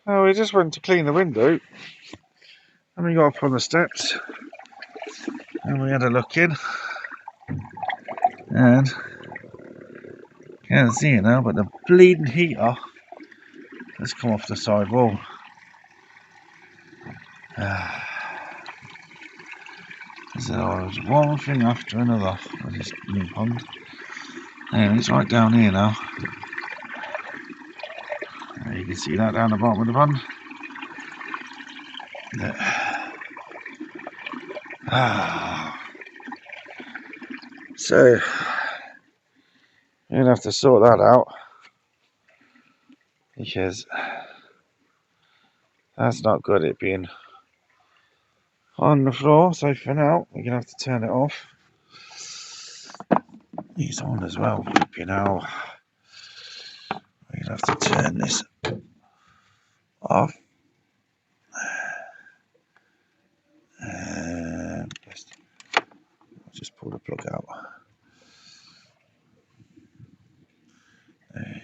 Oh, we just went to clean the window and we got up on the steps and we had a look in, and can't see it now, but the bleeding heater has come off the side wall. So there's one thing after another with this new pond. And it's right down here now. You can see that down the bottom of the pond. So we're gonna have to sort that out, because that's not good, it being on the floor. So for now we're gonna have to turn it off. It's on as well, you know. We're gonna have to turn this off. And I'll just pull the plug out.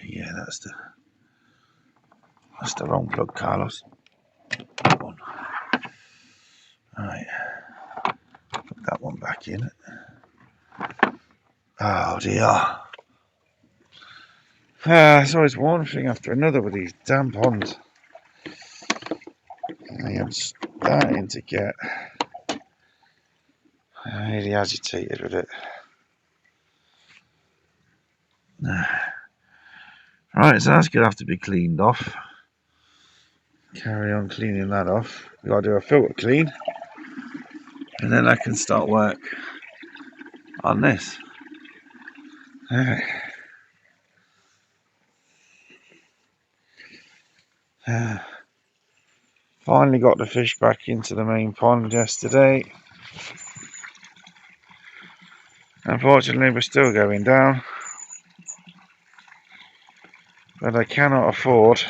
Yeah, that's the wrong plug, Carlos. That one. Right, put that one back in. Oh dear. It's always one thing after another with these damn ponds. I am starting to get really agitated with it. Right, so that's going to have to be cleaned off. Carry on cleaning that off. We've got to do a filter clean, and then I can start work on this. Finally got the fish back into the main pond yesterday. Unfortunately, we're still going down, but I cannot afford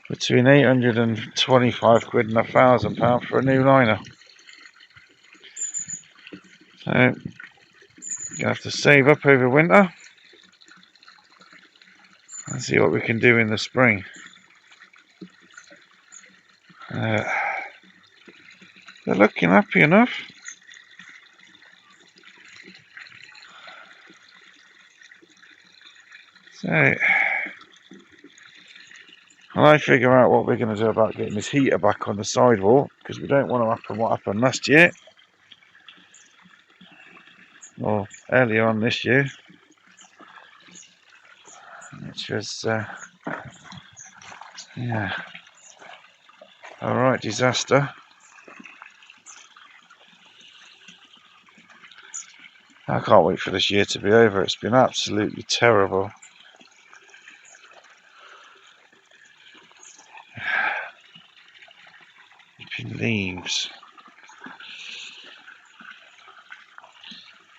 between 825 quid and £1,000 for a new liner. So, I'm going to have to save up over winter and see what we can do in the spring. They're looking happy enough. So, when I figure out what we're going to do about getting this heater back on the sidewall, because we don't want to happen what happened last year, or earlier on this year, which was, yeah, a right disaster. I can't wait for this year to be over. It's been absolutely terrible. Leaves.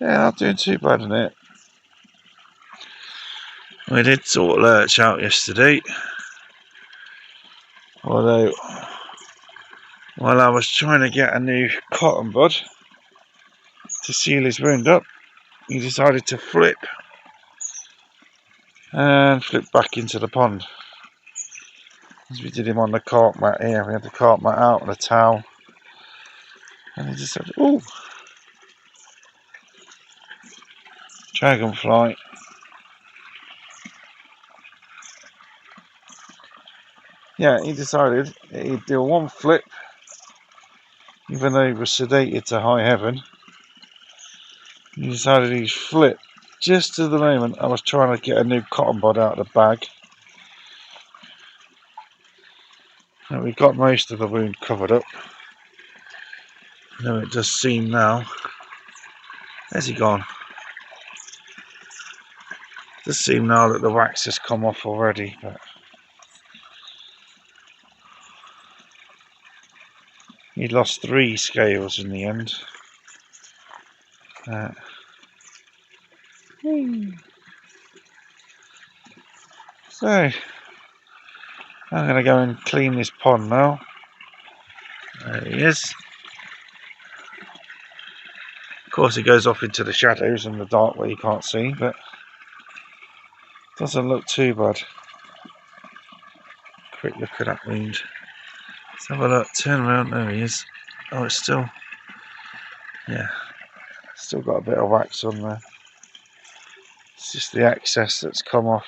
Yeah, not doing too bad in it. We did sort lurch out yesterday, although while I was trying to get a new cotton bud to seal his wound up, he decided to flip and flip back into the pond. As we did him on the carp mat here, we had the carp mat out and a towel, and he just said, "Oh, dragonfly." Yeah, he decided he'd do one flip, even though he was sedated to high heaven. He decided he'd flip just to the moment I was trying to get a new cotton bud out of the bag. And we got most of the wound covered up. Though it does seem now. Where's he gone? It does seem now that the wax has come off already, but he lost 3 scales in the end. So I'm going to go and clean this pond now. There he is. Of course he goes off into the shadows and the dark where you can't see, but doesn't look too bad. Quick look at that wound. Let's have a look, turn around, there he is. Oh, it's still, yeah, still got a bit of wax on there. It's just the excess that's come off.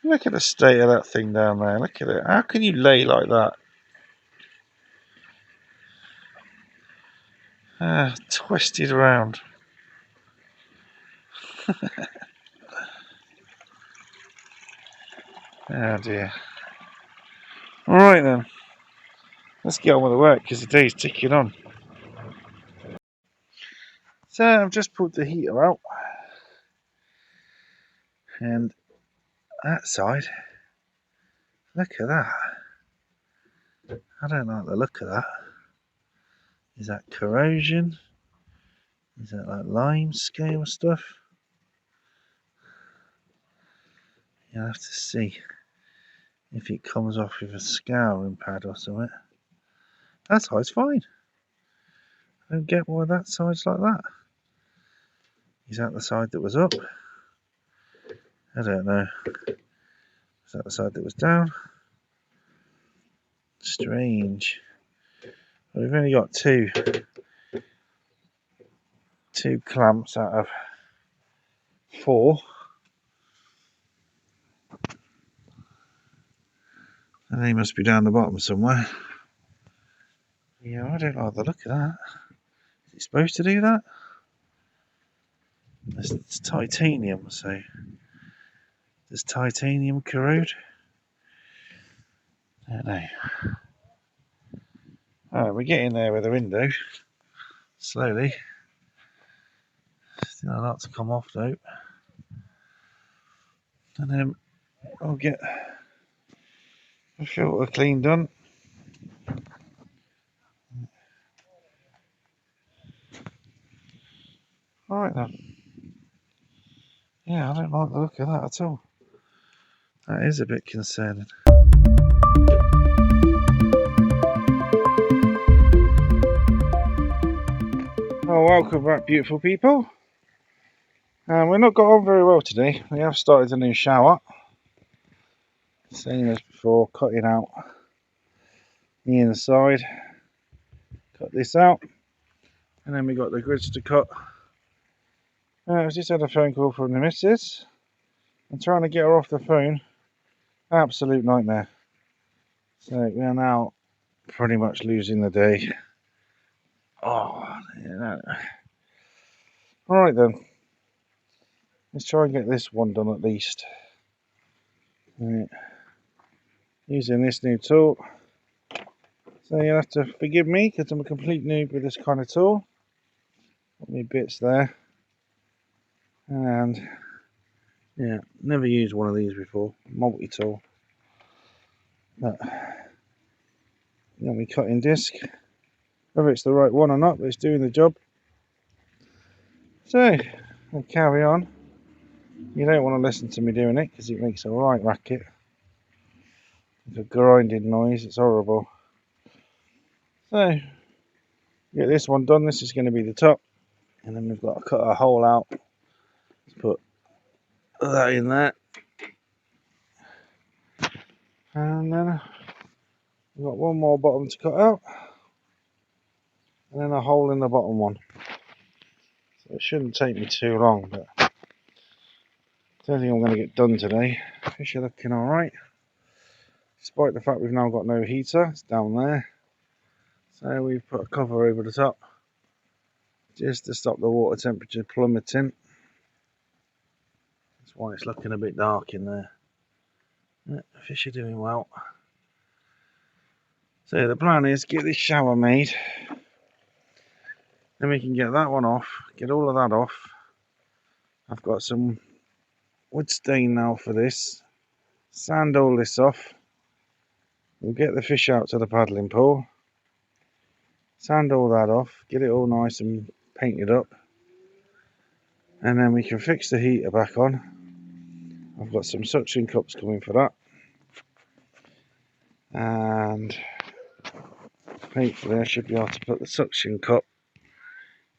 Look at the state of that thing down there, look at it. How can you lay like that? Twisted around. Oh dear. Alright then, let's get on with the work because the day's ticking on. So I've just pulled the heater out, and that side, look at that. I don't like the look of that. Is that corrosion? Is that like lime scale stuff? You'll have to see if it comes off with a scouring pad or something. That side's fine. I don't get why that side's like that. Is that the side that was up? I don't know. Is that the side that was down? Strange. Well, we've only got two clamps out of 4. And they must be down the bottom somewhere. Yeah, I don't like the look of that. Is it supposed to do that? It's titanium, so does titanium corrode? I don't know. Alright, we're getting there with the window. Slowly. Still a lot to come off though. And then I'll get the filter clean done. Alright then. Yeah, I don't like the look of that at all. That is a bit concerning. Oh, welcome back, beautiful people. We've not got on very well today. We have started a new shower. Same as before, cutting out the inside. Cut this out. And then we got the grids to cut. I just had a phone call from the missus. I'm trying to get her off the phone. Absolute nightmare. So we are now pretty much losing the day. Oh, yeah. Alright then. Let's try and get this one done at least. Right. Using this new tool. So you'll have to forgive me because I'm a complete noob with this kind of tool. Got me bits there. And yeah, never used one of these before. Multi-tool. But got me cutting disc. Whether it's the right one or not, but it's doing the job. So I'll carry on. You don't want to listen to me doing it because it makes a right racket. It's a grinding noise, it's horrible. So get this one done. This is going to be the top, and then we've got to cut a hole out. Let's put that in there, and then we've got one more bottom to cut out, and then a hole in the bottom one. So it shouldn't take me too long, but I don't think I'm going to get done today. Fish are looking alright, despite the fact we've now got no heater. It's down there, so we've put a cover over the top just to stop the water temperature plummeting. That's why it's looking a bit dark in there. Yeah, fish are doing well. So the plan is get this shower made, then we can get that one off, get all of that off. I've got some wood stain now for this. Sand all this off. We'll get the fish out to the paddling pool. Sand all that off, get it all nice and painted up. And then we can fix the heater back on. I've got some suction cups coming for that, and hopefully I should be able to put the suction cup.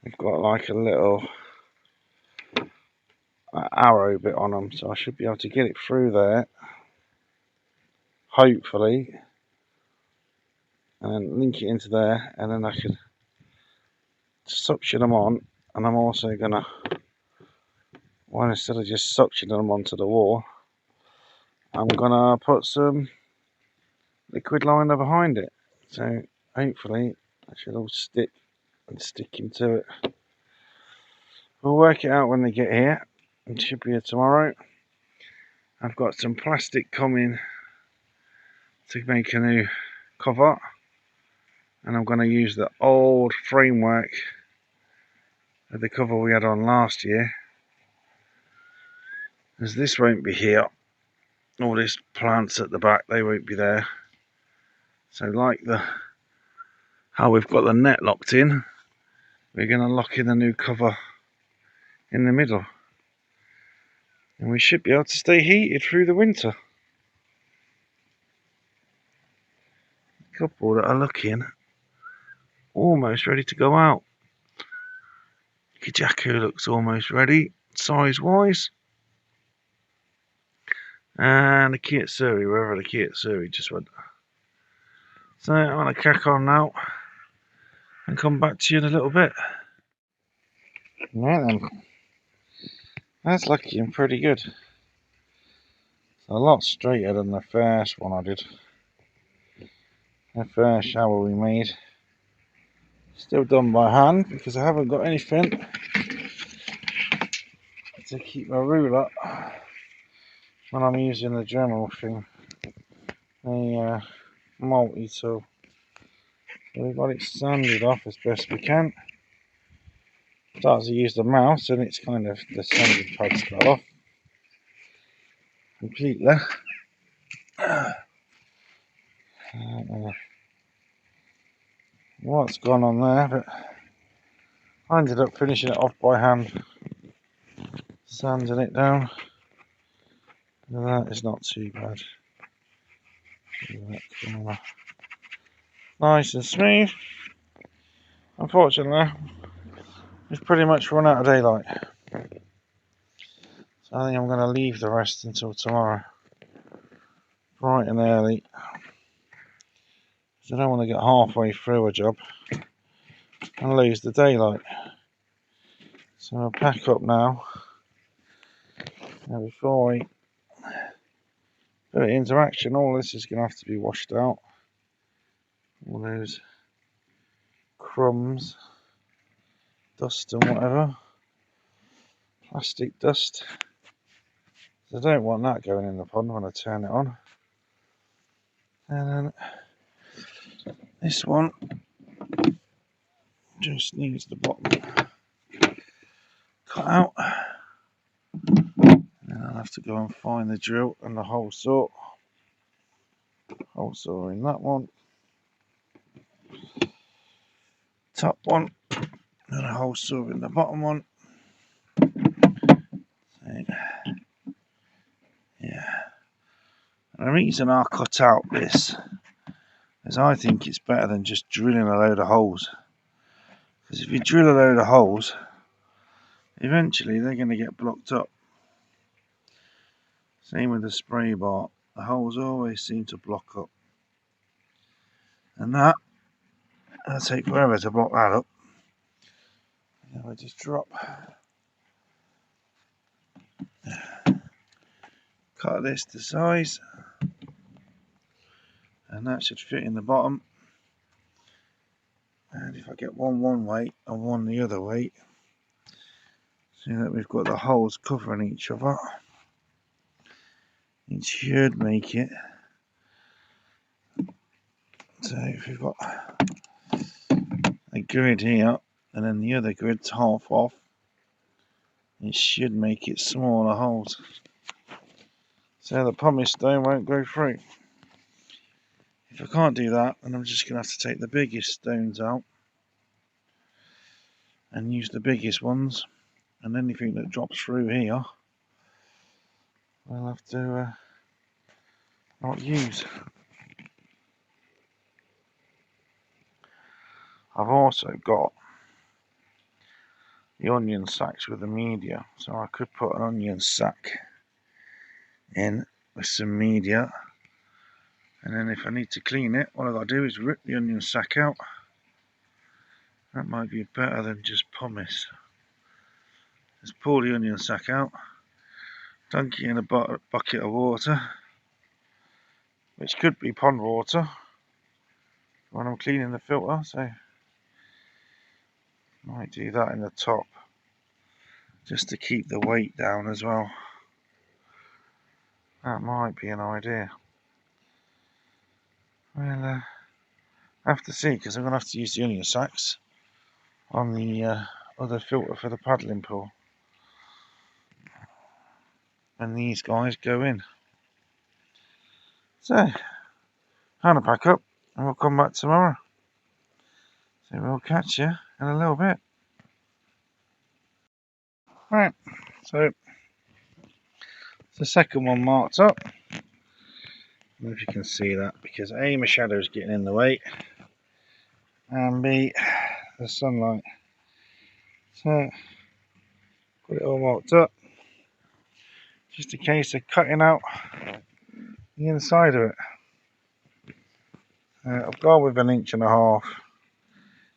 I've got like a little arrow bit on them, so I should be able to get it through there, hopefully, and then link it into there, and then I can suction them on. And I'm also gonna, well, instead of just suctioning them onto the wall, I'm gonna put some liquid liner behind it, so hopefully that should all stick and stick into it. We'll work it out when they get here. It should be here tomorrow. I've got some plastic coming to make a new cover, and I'm going to use the old framework of the cover we had on last year, as this won't be here. All these plants at the back, they won't be there. So like how we've got the net locked in, we're going to lock in the new cover in the middle, and we should be able to stay heated through the winter. A couple that are looking almost ready to go out. Kajaku looks almost ready, size wise. And the Kiyosuri, wherever the Kiyosuri just went. So I'm going to crack on now and come back to you in a little bit. Right then, that's looking pretty good. It's a lot straighter than the first one I did. The first shower we made. Still done by hand because I haven't got anything to keep my ruler when I'm using the Dremel thing. The multi-tool. So we've got it sanded off as best we can. Starts to use the mouse and it's kind of, the sanding pad's fell off completely. What's gone on there, but I ended up finishing it off by hand, sanding it down, and that is not too bad. Nice and smooth. Unfortunately, we've pretty much run out of daylight, so I think I'm going to leave the rest until tomorrow, bright and early, because I don't want to get halfway through a job and lose the daylight. So I'll pack up now. Now before we put it into action, all this is going to have to be washed out. All those crumbs, dust and whatever, plastic dust. I don't want that going in the pond when I turn it on. And then this one just needs the bottom cut out. And I'll have to go and find the drill and the hole saw. Hole saw in that one. Top one. And a hole saw in the bottom one. So, yeah. And the reason I cut out this is I think it's better than just drilling a load of holes. Because if you drill a load of holes, eventually they're going to get blocked up. Same with the spray bar. The holes always seem to block up. And that'll take forever to block that up. And I just drop. Cut this to size. And that should fit in the bottom. And if I get one way and one the other way, so that we've got the holes covering each other, it should make it so if we've got a grid here and then the other grid's half off, it should make it smaller holes so the pumice stone won't go through. If I can't do that, then I'm just going to have to take the biggest stones out and use the biggest ones, and anything that drops through here we'll have to not use. I've also got the onion sacks with the media, so I could put an onion sack in with some media, and then if I need to clean it, all I've got to do is rip the onion sack out. That might be better than just pumice. Just pull the onion sack out, dunk it in a bucket of water, which could be pond water when I'm cleaning the filter, so I might do that in the top just to keep the weight down as well. That might be an idea. We'll have to see, because I'm going to have to use the onion sacks on the other filter for the paddling pool. And these guys go in. So, I'm going to pack up and we'll come back tomorrow. So we'll catch you in a little bit. Right, so the second one marked up. I don't know if you can see that, because A, my shadow is getting in the way, and B, the sunlight. So, got it all marked up. Just a case of cutting out the inside of it. I've gone with 1.5 inches.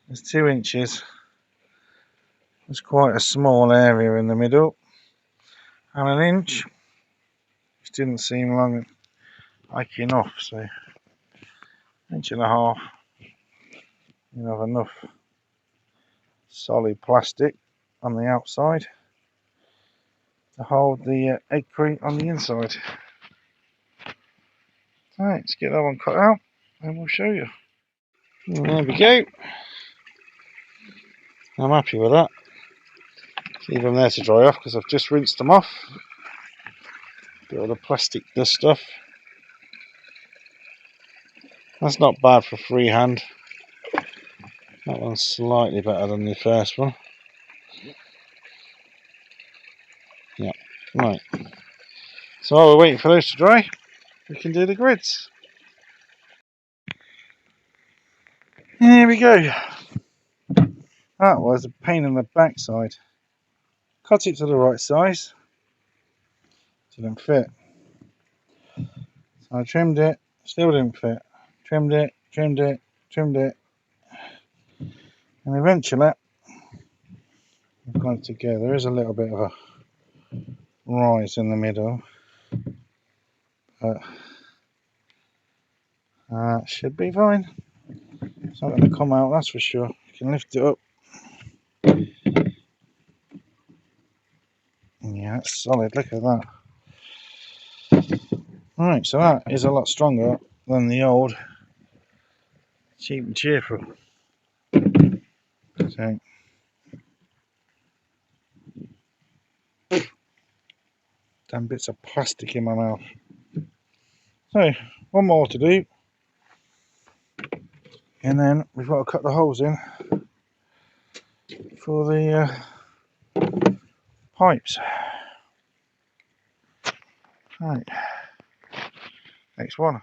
There's 2 inches. There's quite a small area in the middle. And 1 inch, which didn't seem long like enough, so 1.5 inches. You have enough solid plastic on the outside to hold the egg crate on the inside. Right, let's get that one cut out and we'll show you. There we go. I'm happy with that. Leave them there to dry off because I've just rinsed them off. Get all the plastic dust off. That's not bad for freehand. That one's slightly better than the first one. Yeah, right. So while we're waiting for those to dry, we can do the grids. Here we go. That was a pain in the backside. Cut it to the right size. Didn't fit. So I trimmed it, still didn't fit. Trimmed it, trimmed it, trimmed it. And eventually, we've got it together. There is a little bit of a rise in the middle. But should be fine. It's not going to come out, that's for sure. You can lift it up. Yeah, it's solid. Look at that. Right, so that is a lot stronger than the old cheap and cheerful. So, damn bits of plastic in my mouth. So, one more to do. And then we've got to cut the holes in for the pipes. Right, next one.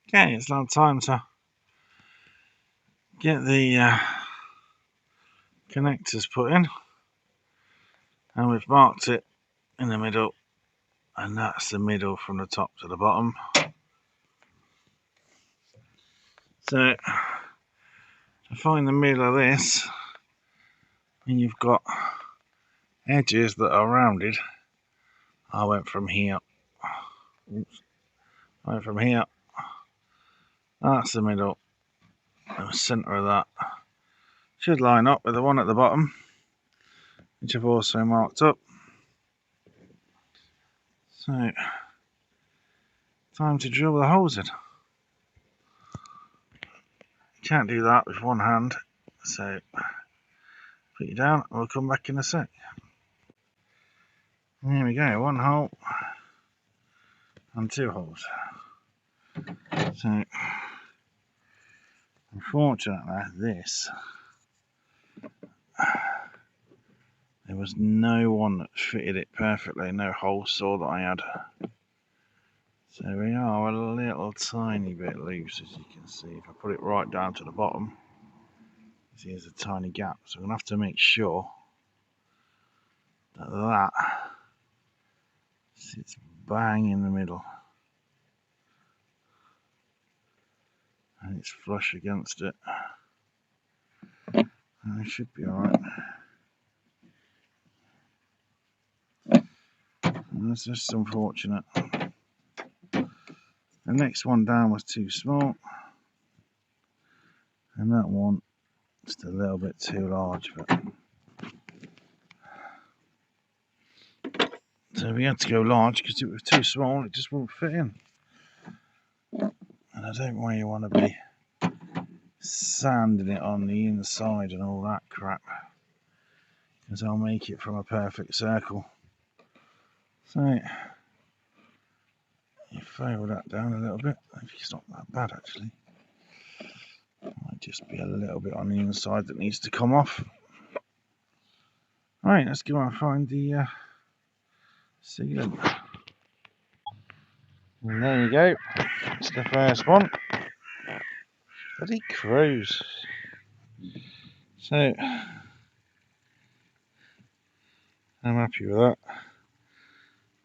Okay, it's now time to get the connectors put in, and we've marked it in the middle, and that's the middle from the top to the bottom. So to find the middle of this, when you've got edges that are rounded, I went from here. Oops. I went from here. That's the middle. The centre of that should line up with the one at the bottom, which I've also marked up. So, time to drill the holes in. Can't do that with one hand, so put you down and we'll come back in a sec. Here we go, 1 hole and 2 holes. So, unfortunately, this, there was no one that fitted it perfectly, no hole saw that I had. So we are a little tiny bit loose, as you can see. If I put it right down to the bottom, see there's a tiny gap. So I'm going to have to make sure that that sits bang in the middle. And it's flush against it. And it should be alright. That's just unfortunate. The next one down was too small. And that one just a little bit too large. But so we had to go large because it was too small, it just wouldn't fit in. And I don't really want to be sanding it on the inside and all that crap, because I'll make it from a perfect circle. So you fold that down a little bit. It's not that bad actually. Might just be a little bit on the inside that needs to come off. Right, let's go and find the sealant. And there you go. It's the first one. Bloody crows. So I'm happy with that.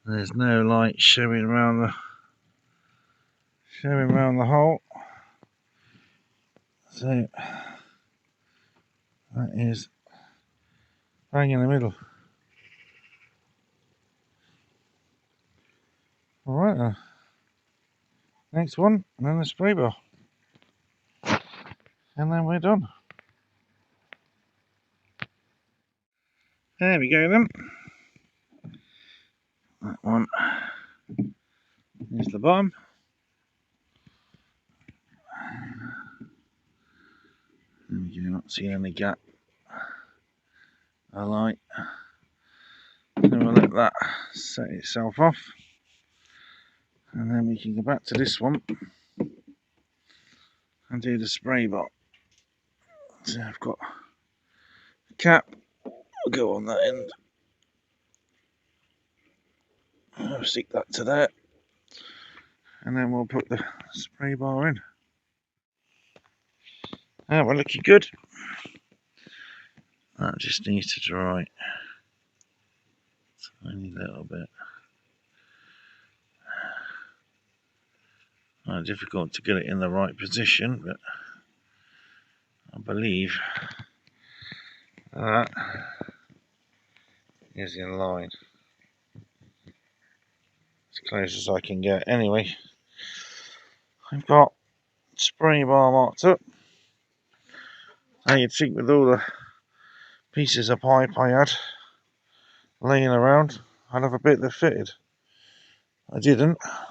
There's no light showing around the hole. So that is bang in the middle. Alright then. Next one, and then the spray bar. And then we're done. There we go then. That one is the bottom. There we go, not seeing any gap. I like. Then we'll let that set itself off. And then we can go back to this one and do the spray bar. So I've got a cap, I'll go on that end. I'll stick that to there. And then we'll put the spray bar in. Ah, we're looking good. That just needs to dry. Tiny little bit. Difficult to get it in the right position, but I believe that is in line. As close as I can get. Anyway, I've got spray bar marked up. Now you'd think with all the pieces of pipe I had laying around, I'd have a bit that fitted. I didn't. I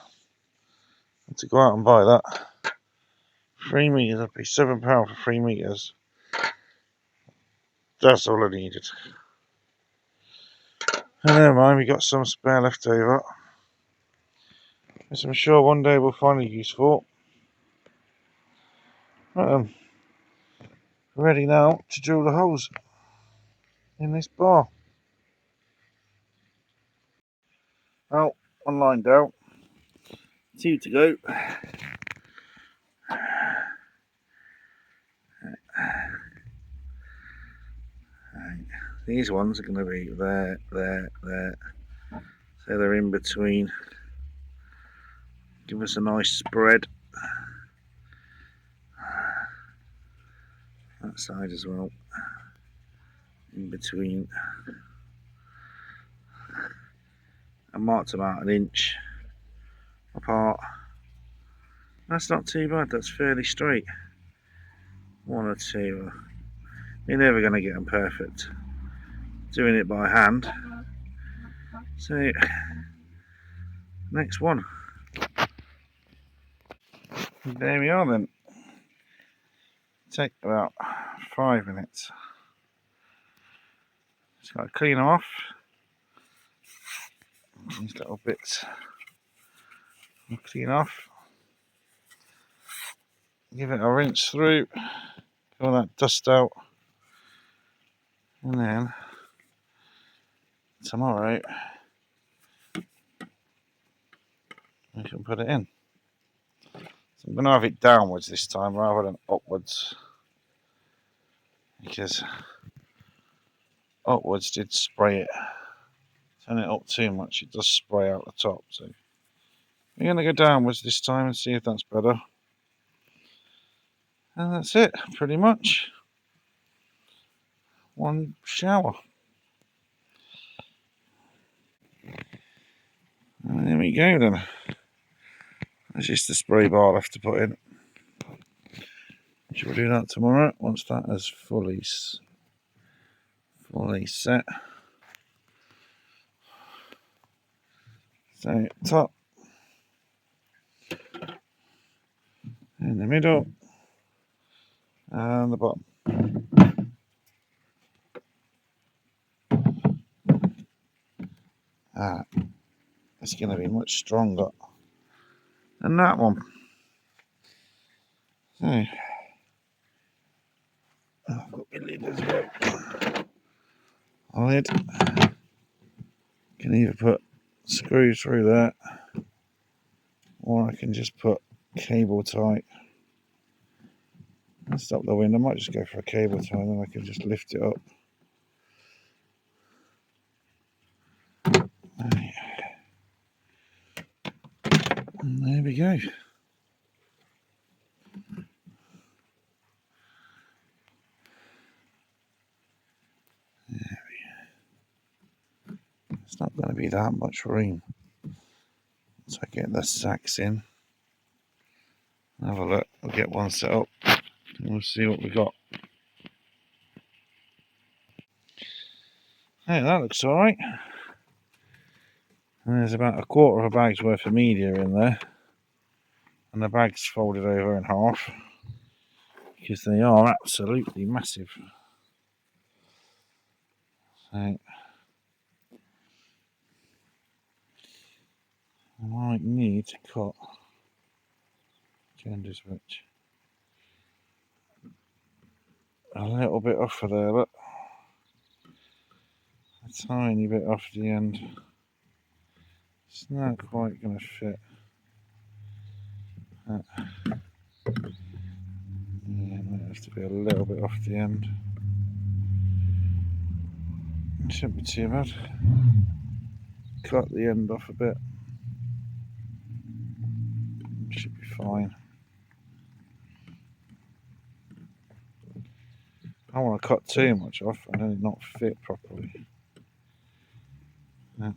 had to go out and buy that. 3 meters, I'd pay £7 for 3 meters. That's all I needed. And never mind, we got some spare left over, which I'm sure one day we'll find a use for. Right, ready now to drill the holes in this bar. Well, one line down, 2 to go. These ones are going to be there. So they're in between. Give us a nice spread. That side as well. In between. I marked about 1 inch apart. That's not too bad, that's fairly straight. 1 or 2. You're never going to get them perfect doing it by hand. So, next one. There we are then. Take about 5 minutes. Just got to clean them off. These little bits I'll clean off. Give it a rinse through. Get all that dust out. And then tomorrow I can put it in. So I'm going to have it downwards this time rather than upwards, because upwards did spray it. Turn it up too much, it does spray out the top. So we're going to go downwards this time and see if that's better. And that's it, pretty much. One shower. And there we go then. That's just the spray bar I'll have to put in. We'll do that tomorrow once that is fully set. So top, in the middle, and the bottom. It's going to be much stronger than that one. So, I've got my lid as well. A lid. Can either put screws through that, or I can just put cable tie. And stop the wind. I might just go for a cable tie, and then I can just lift it up. And there we go. It's not going to be that much room. So I get the sacks in. Have a look. I'll get one set up and we'll see what we got. Hey, that looks alright. And there's about a quarter of a bag's worth of media in there. And the bag's folded over in half because they are absolutely massive. So I might need to cut gender switch a little bit off of there, look. A tiny bit off the end. It's not quite going to fit. Yeah, it might have to be a little bit off the end. It shouldn't be too bad. Cut the end off a bit. It should be fine. I don't want to cut too much off and then it not fit properly. Yeah.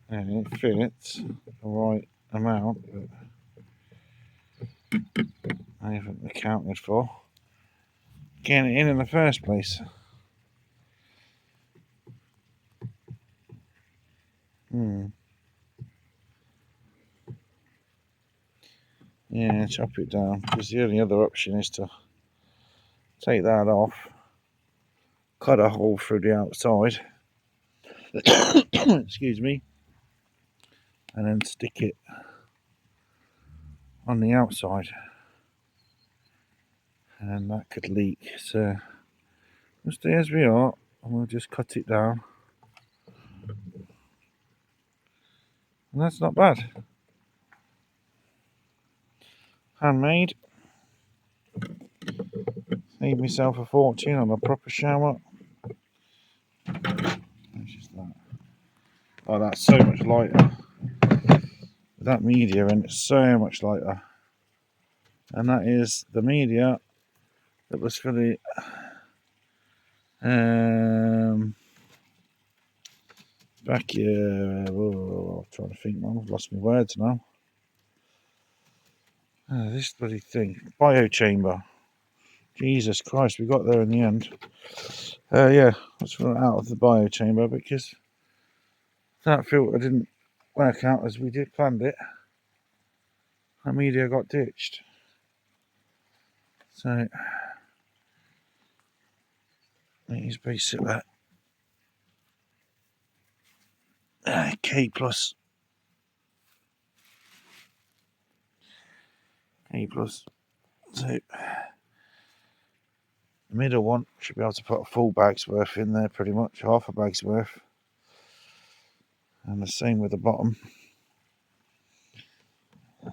And it fits the right amount, but I haven't accounted for getting it in the first place. Yeah, chop it down, because the only other option is to take that off, cut a hole through the outside, excuse me, and then stick it on the outside, and that could leak. So we'll stay as we are, and we'll just cut it down, and that's not bad. Handmade. Saved myself a fortune on a proper shower. That's just that. Oh, that's so much lighter. That media in it's so much lighter. And that is the media that was for the Bakki. I'm trying to think, man. I've lost my words now. This bloody thing, bio chamber. Jesus Christ, we got there in the end. Yeah, let's run out of the bio chamber because that filter didn't work out as we did planned it. That media got ditched. So these basically K plus. So the middle one should be able to put a full bag's worth in there, pretty much half a bag's worth. And the same with the bottom. I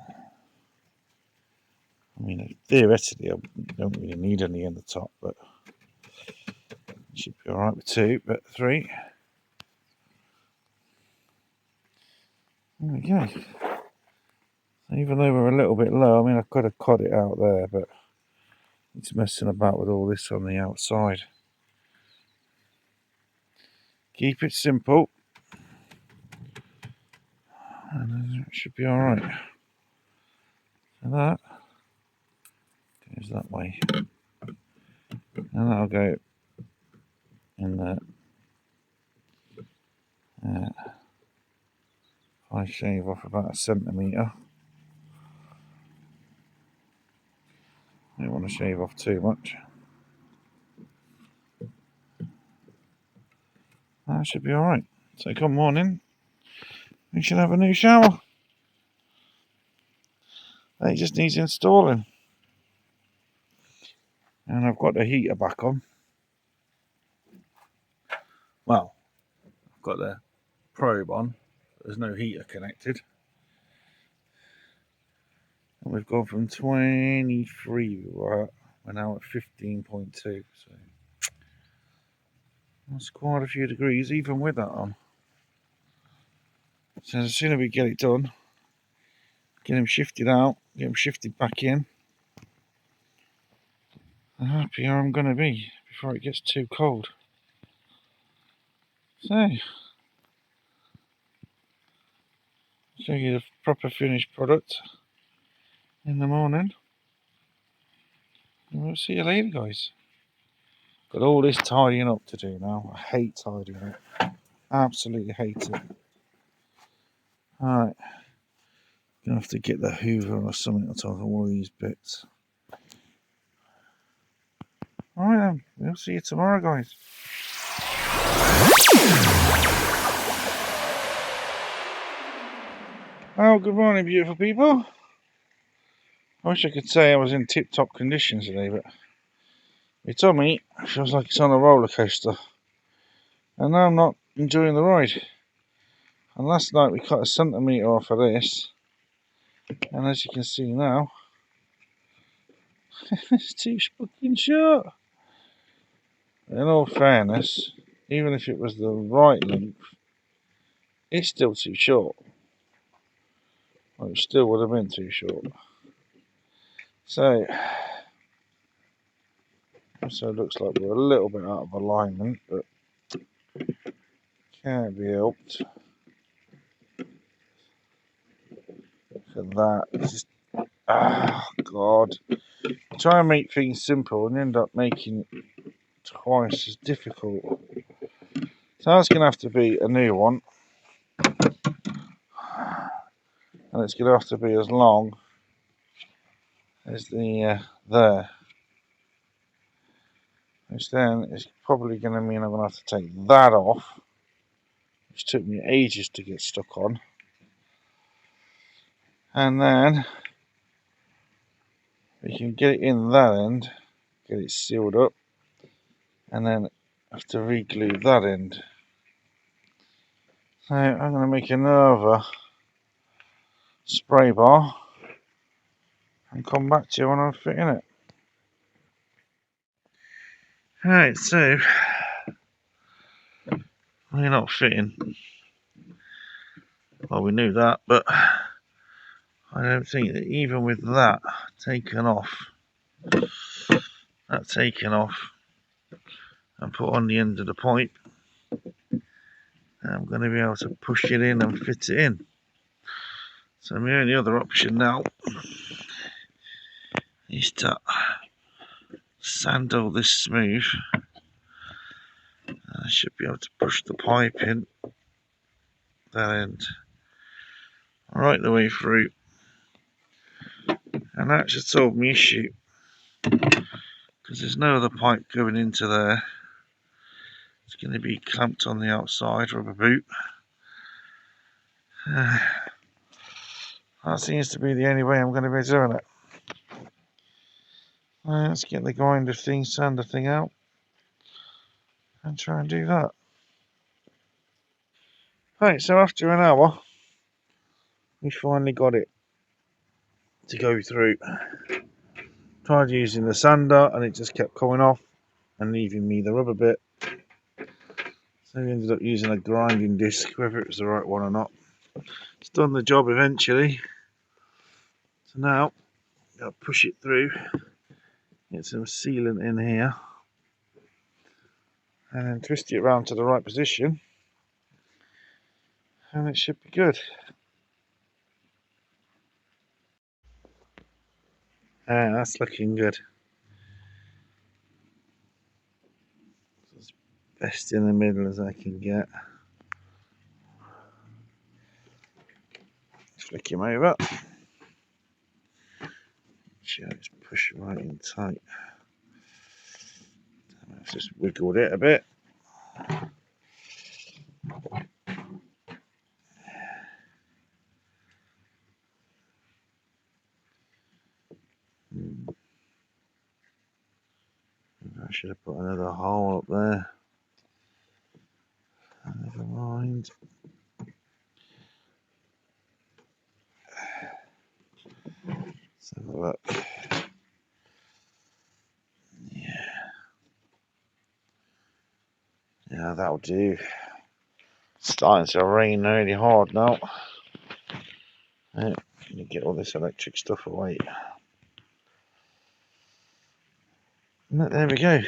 mean, theoretically, I don't really need any in the top, but it should be alright with 2, but 3. There we go. Even though we're a little bit low, I mean, I could have cut it out there, but it's messing about with all this on the outside. Keep it simple, and it should be alright. And that goes that way. And that'll go in there. I shave off about 1 centimetre. I don't want to shave off too much. That should be alright. So come morning, we should have a new shower. It just needs installing. And I've got the heater back on. Well, I've got the probe on. There's no heater connected. And we've gone from 23, we're now at 15.2. So that's quite a few degrees, even with that on. So the sooner we get it done, get him shifted out, get him shifted back in, the happier I'm going to be before it gets too cold. So, show you the proper finished product in the morning. And we'll see you later, guys. Got all this tidying up to do now. I hate tidying up. Absolutely hate it. Alright. Gonna have to get the hoover or something on top of all these bits. Alright then, we'll see you tomorrow, guys. Oh, good morning, beautiful people. I wish I could say I was in tip-top conditions today, but my tummy feels like it's on a roller coaster. And now I'm not enjoying the ride. And last night we cut 1 centimetre off of this. And as you can see now, it's too fucking short. In all fairness, even if it was the right length, it's still too short. Well, it still would have been too short. So, also looks like we're a little bit out of alignment, but can't be helped. Look at that. It's just, God. Try and make things simple and end up making it twice as difficult. So that's going to have to be a new one. And it's going to have to be as long as the there. Which then is probably going to mean I'm going to have to take that off, which took me ages to get stuck on. And then we can get it in that end, get it sealed up, and then have to re-glue that end. So I'm going to make another spray bar and come back to you when I'm fitting it. Right, so we're not fitting. Well, we knew that, but I don't think that even with that taken off, and put on the end of the pipe, I'm going to be able to push it in and fit it in. So my only other option now is to sand all this smooth. I should be able to push the pipe in that end right the way through, and that should solve my issue because there's no other pipe going into there. It's going to be clamped on the outside, rubber boot. That seems to be the only way I'm going to be doing it. Let's get the grinder thing, sander thing out, and try and do that. Right, so after an hour, we finally got it to go through. Tried using the sander and it just kept coming off and leaving me the rubber bit. So we ended up using a grinding disc, whether it was the right one or not. It's done the job eventually. So now, I'll push it through, get some sealant in here, and then twist it around to the right position, and it should be good. That's looking good. As best in the middle as I can get. Flick him over. Just push right in tight. I've just wiggled it a bit. I should have put another hole up there. Never mind. Let's have a look. Yeah, that'll do. It's starting to rain really hard now. Right, you get all this electric stuff away. There we go.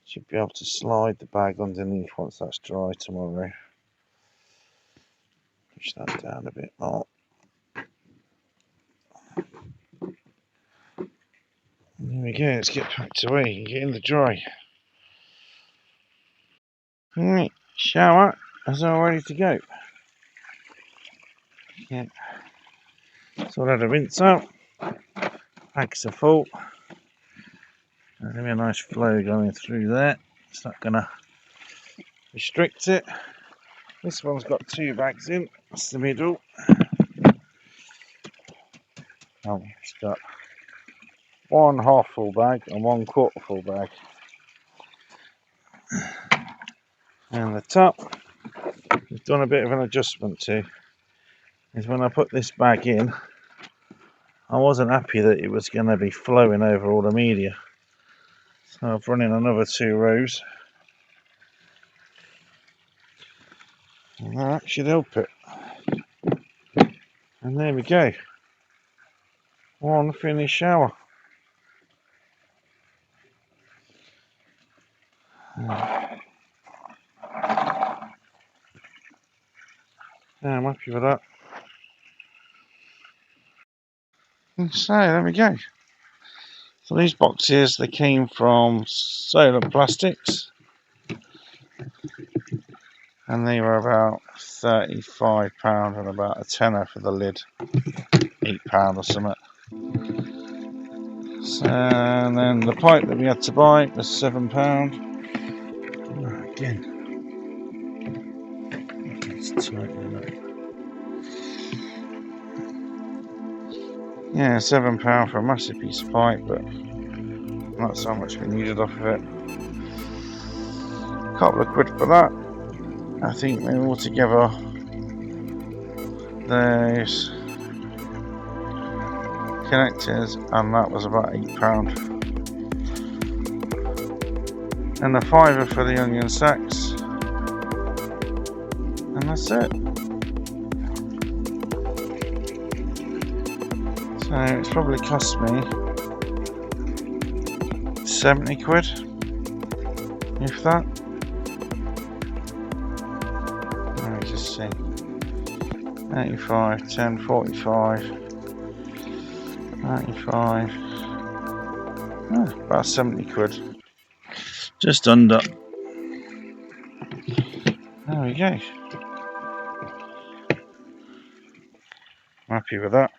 Should be able to slide the bag underneath once that's dry tomorrow. Push that down a bit more. There we go, let's get packed away and get in the dry. Alright, shower is all ready to go. Yeah. So I'll have a rinse out. Bags are full. There's going to be a nice flow going through there. It's not going to restrict it. This one's got 2 bags in. That's the middle. Oh, it's got 1 half full bag and 1 quarter full bag. And the top, we've done a bit of an adjustment to, is when I put this bag in, I wasn't happy that it was going to be flowing over all the media. So I've run in another 2 rows. And that should help it. And there we go. 1 finished shower. Yeah, I'm happy with that. So there we go. So these boxes, they came from Solar Plastics. And they were about £35 and about a tenner for the lid. £8 or something. So, and then the pipe that we had to buy was £7. Again, let's tighten it up. Yeah, £7 for a massive piece of pipe, but not so much we needed off of it. A couple of quid for that. I think they all together, there's connectors, and that was about £8. And a £5 for the onion sacks, and that's it. So it's probably cost me 70 quid, if that. Let me just see. 85, 10, 45, 95. About 70 quid. Just under. There we go. I'm happy with that.